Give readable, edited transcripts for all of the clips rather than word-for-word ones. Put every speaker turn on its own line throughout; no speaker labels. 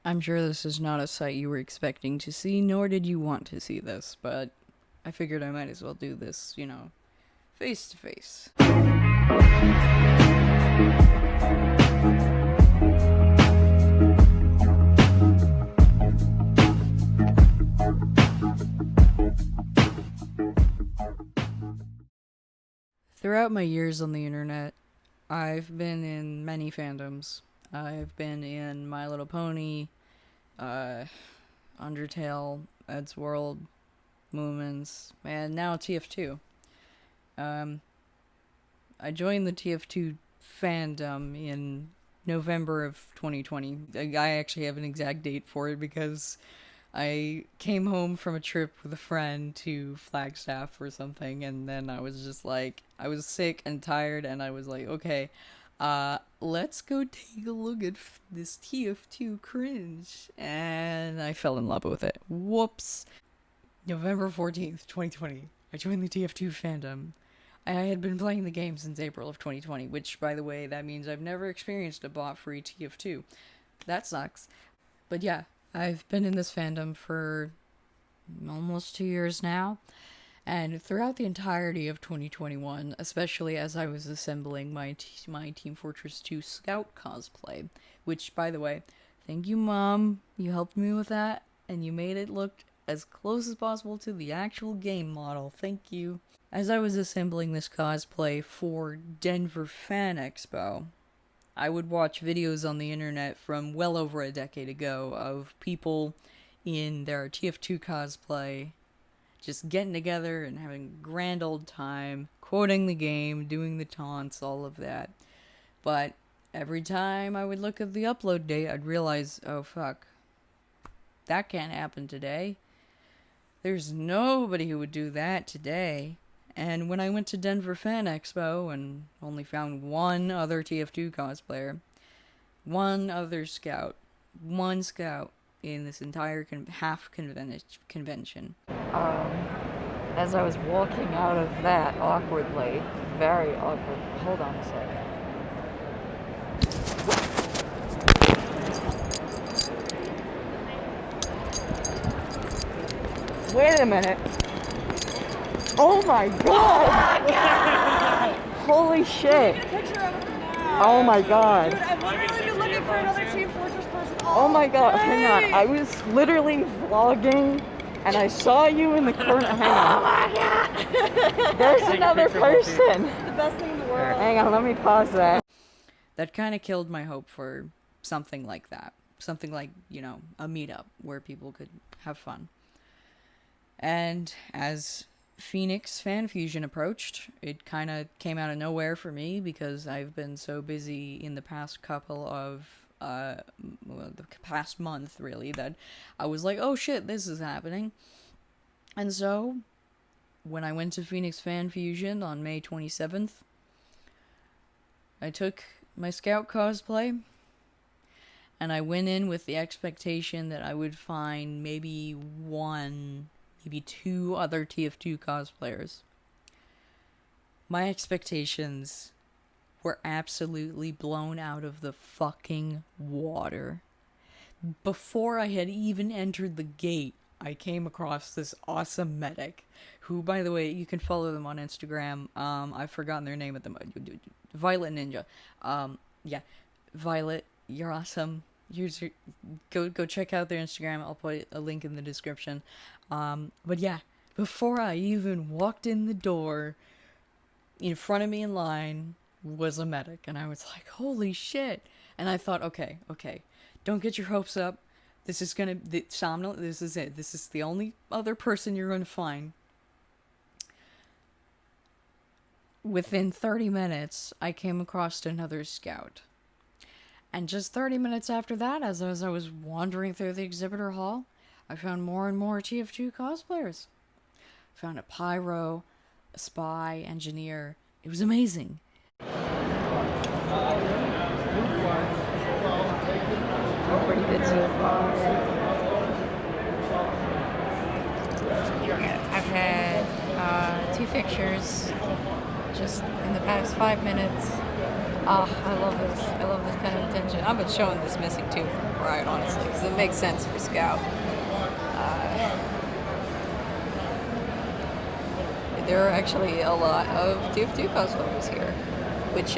I'm sure this is not a sight you were expecting to see, nor did you want to see this, but I figured I might as well do this, face to face. Throughout my years on the internet, I've been in many fandoms. I've been in My Little Pony, uh, Undertale, Ed's World, Moomins, and now TF2. Um, I joined the TF2 fandom in November of 2020. I actually have an exact date for it because I came home from a trip with a friend to Flagstaff or something, and then I was just like, I was sick and tired, and I was like, okay, let's go take a look at this TF2 cringe. And I fell in love with it. Whoops. November 14th, 2020. I joined the TF2 fandom. I had been playing the game since April of 2020, which, by the way, that means I've never experienced a bot-free TF2. That sucks. But yeah, I've been in this fandom for almost 2 years now, and throughout the entirety of 2021, especially as I was assembling my Team Fortress 2 Scout cosplay, which, by the way, thank you, Mom. You helped me with that, and you made it look as close as possible to the actual game model. Thank you. As I was assembling this cosplay for Denver Fan Expo, I would watch videos on the internet from well over a decade ago of people in their TF2 cosplay just getting together and having a grand old time, quoting the game, doing the taunts, all of that. But every time I would look at the upload date, I'd realize, oh fuck, that can't happen today. There's nobody who would do that today. And when I went to Denver Fan Expo and only found one other TF2 cosplayer, one other scout, one scout in this entire half convention. As I was walking out of that awkwardly, very awkward. Hold on a second. Wait a minute. Oh my god! Oh my god! Holy shit! Oh my god!
Dude, I've literally been looking for another Team Fortress person.
Oh my god! Hang on, I was literally vlogging, and I saw you in the corner. Hang on.
Oh my god!
There's another person.
The best thing in the world.
Hang on, let me pause that. That kind of killed my hope for something like that. Something like, a meetup where people could have fun. And as Phoenix Fan Fusion approached, it kind of came out of nowhere for me because I've been so busy in the past couple of, the past month really, that I was like, oh shit, this is happening. And so, when I went to Phoenix Fan Fusion on May 27th, I took my Scout cosplay, and I went in with the expectation that I would find maybe two other TF2 cosplayers. My expectations were absolutely blown out of the fucking water. Before I had even entered the gate, I came across this awesome medic, who, by the way, you can follow them on Instagram. I've forgotten their name at the moment. Violet Ninja. Yeah, Violet, you're awesome. Go check out their Instagram. I'll put a link in the description. But yeah, before I even walked in the door, in front of me in line was a medic, and I was like, holy shit. And I thought, okay, don't get your hopes up. This is Somnol, this is it. This is the only other person you're gonna find. Within 30 minutes, I came across another scout. And just 30 minutes after that, as I was wandering through the exhibitor hall, I found more and more TF2 cosplayers. I found a pyro, a spy, engineer. It was amazing. Pretty good so far. I've had 2 pictures just in the past 5 minutes. Ah, I love this. I love this kind of attention. I've been showing this missing tooth for Pride, honestly, because it makes sense for Scout. There are actually a lot of TF2 cosplayers here, which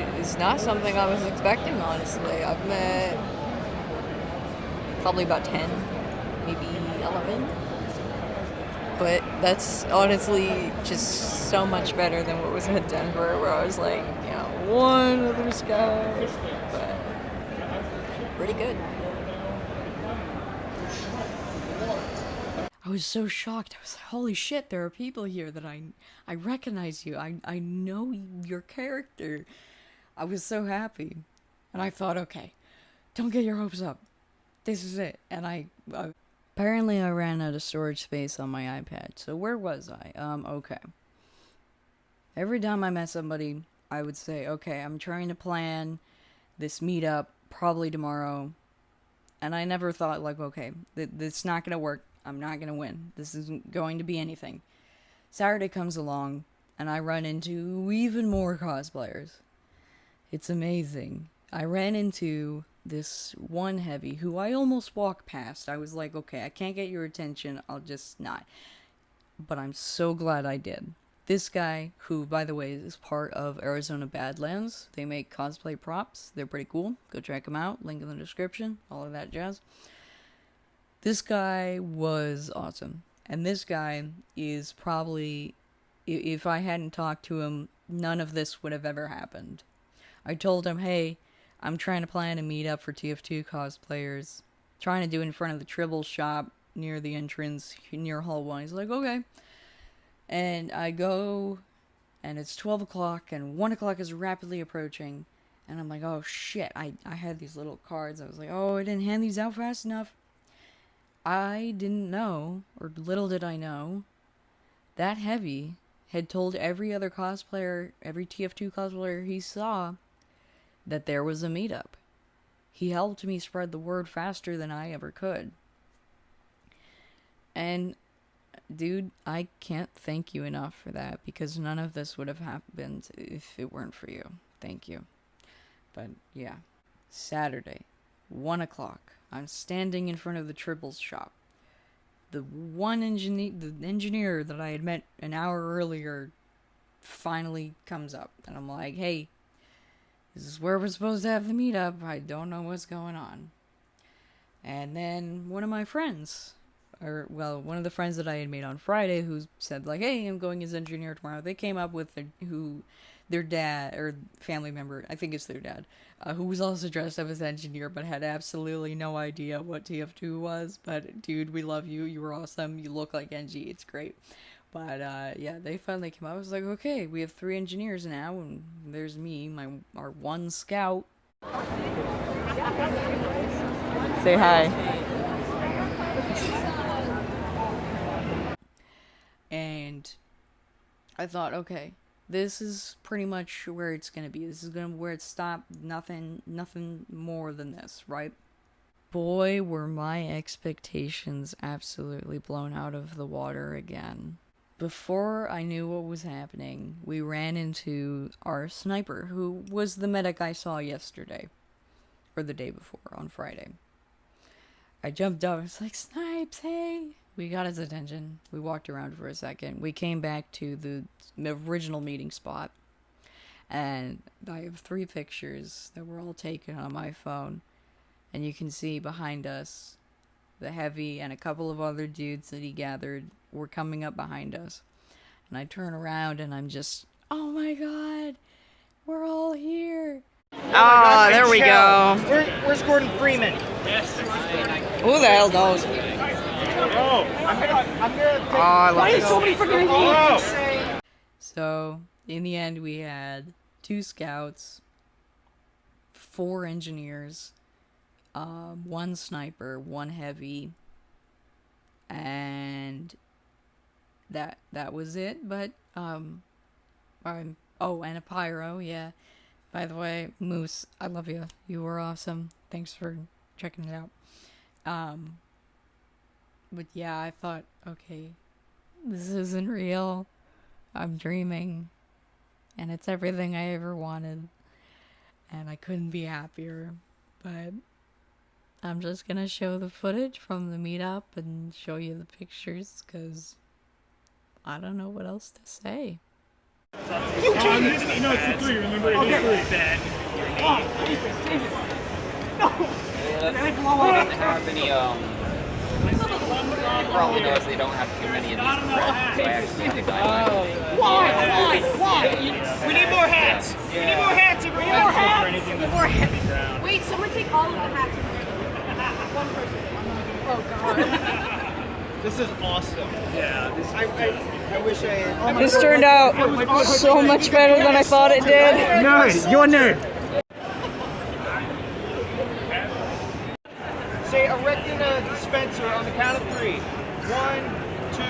is not something I was expecting, honestly. I've met probably about 10, maybe 11. But that's honestly just so much better than what was at Denver, where I was like, one other Scout. But pretty good. I was so shocked. I was like, holy shit, there are people here that I recognize you. I know your character. I was so happy. And I thought, okay, don't get your hopes up. This is it. And apparently I ran out of storage space on my iPad. So where was I? Okay. Every time I met somebody, I would say, okay, I'm trying to plan this meetup probably tomorrow. And I never thought, like, okay, it's not going to work. I'm not going to win. This isn't going to be anything. Saturday comes along, and I run into even more cosplayers. It's amazing. I ran into this one heavy who I almost walked past. I was like, okay, I can't get your attention. I'll just not. But I'm so glad I did. This guy, who, by the way, is part of Arizona Badlands. They make cosplay props. They're pretty cool. Go check them out. Link in the description. All of that jazz. This guy was awesome. And this guy is probably, if I hadn't talked to him, none of this would have ever happened. I told him, hey, I'm trying to plan a meetup for TF2 cosplayers. Trying to do it in front of the Tribble shop near the entrance, near Hall 1. He's like, okay. And I go, and it's 12 o'clock, and 1 o'clock is rapidly approaching. And I'm like, oh shit, I had these little cards. I was like, oh, I didn't hand these out fast enough. I didn't know, or little did I know, that heavy had told every other cosplayer, every TF2 cosplayer he saw, that there was a meetup. He helped me spread the word faster than I ever could. And, dude, I can't thank you enough for that, because none of this would have happened if it weren't for you. Thank you. But, yeah. Saturday, 1 o'clock. I'm standing in front of the Tribbles shop. The engineer that I had met an hour earlier finally comes up. And I'm like, hey, this is where we're supposed to have the meetup. I don't know what's going on. And then one of my friends, one of the friends that I had made on Friday, who said, like, hey, I'm going as engineer tomorrow. They came up with their dad, or family member, I think it's their dad, who was also dressed up as engineer, but had absolutely no idea what TF2 was. But, dude, we love you. You were awesome. You look like NG. It's great. But, yeah, they finally came out. I was like, okay, we have 3 engineers now, and there's me, our one scout. Say hi. And I thought, okay, this is pretty much where it's gonna be. This is where it stopped. Nothing more than this, right? Boy, were my expectations absolutely blown out of the water again. Before I knew what was happening, we ran into our sniper, who was the medic I saw yesterday, or the day before, on Friday. I jumped up, I was like, Snipes, hey! We got his attention. We walked around for a second. We came back to the original meeting spot. And I have 3 pictures that were all taken on my phone. And you can see behind us, the heavy and a couple of other dudes that he gathered were coming up behind us. And I turn around and I'm just, oh my god, we're all here.
Oh, there we go.
Where's Gordon Freeman?
Who the hell knows?
Oh, I'm gonna
Oh, I love it.
so many freaking idiots?
So, in the end, we had 2 scouts, 4 engineers, 1 sniper, 1 heavy, and that was it. But and a pyro, yeah. By the way, Moose, I love you. You were awesome. Thanks for checking it out. But yeah, I thought, okay, this isn't real. I'm dreaming. and it's everything I ever wanted, and I couldn't be happier. But I'm just gonna show the footage from the meetup and show you the pictures, because I don't know what else to say.
No, it's the 3, remember? It is 3. Bad.
Doesn't have any, the problem is they don't have too many of these correct, so I actually designed
Why? We need more hats. We need more hats. We need more hats. We need more hats.
Wait, someone take all of the hats. One person. Oh god.
This is awesome. Yeah. I wish I had.
This turned out so much better than I thought it did.
Nerd. You're a nerd. Say erecting a dispenser on the count of 3. 1, 2,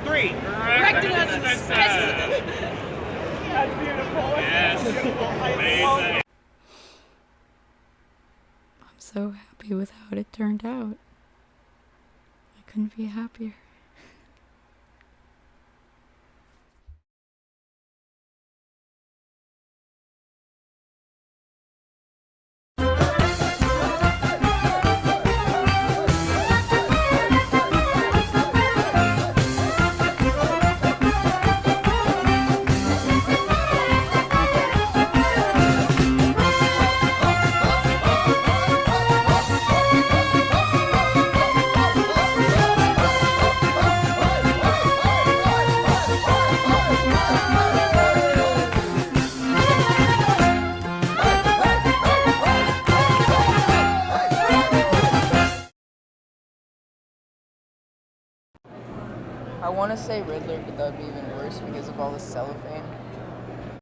3.
Erecting a dispenser.
That's beautiful.
Yes. Amazing.
I'm so happy with how it turned out. I couldn't be happier.
I want to say Riddler, but that would be even worse because of all the cellophane.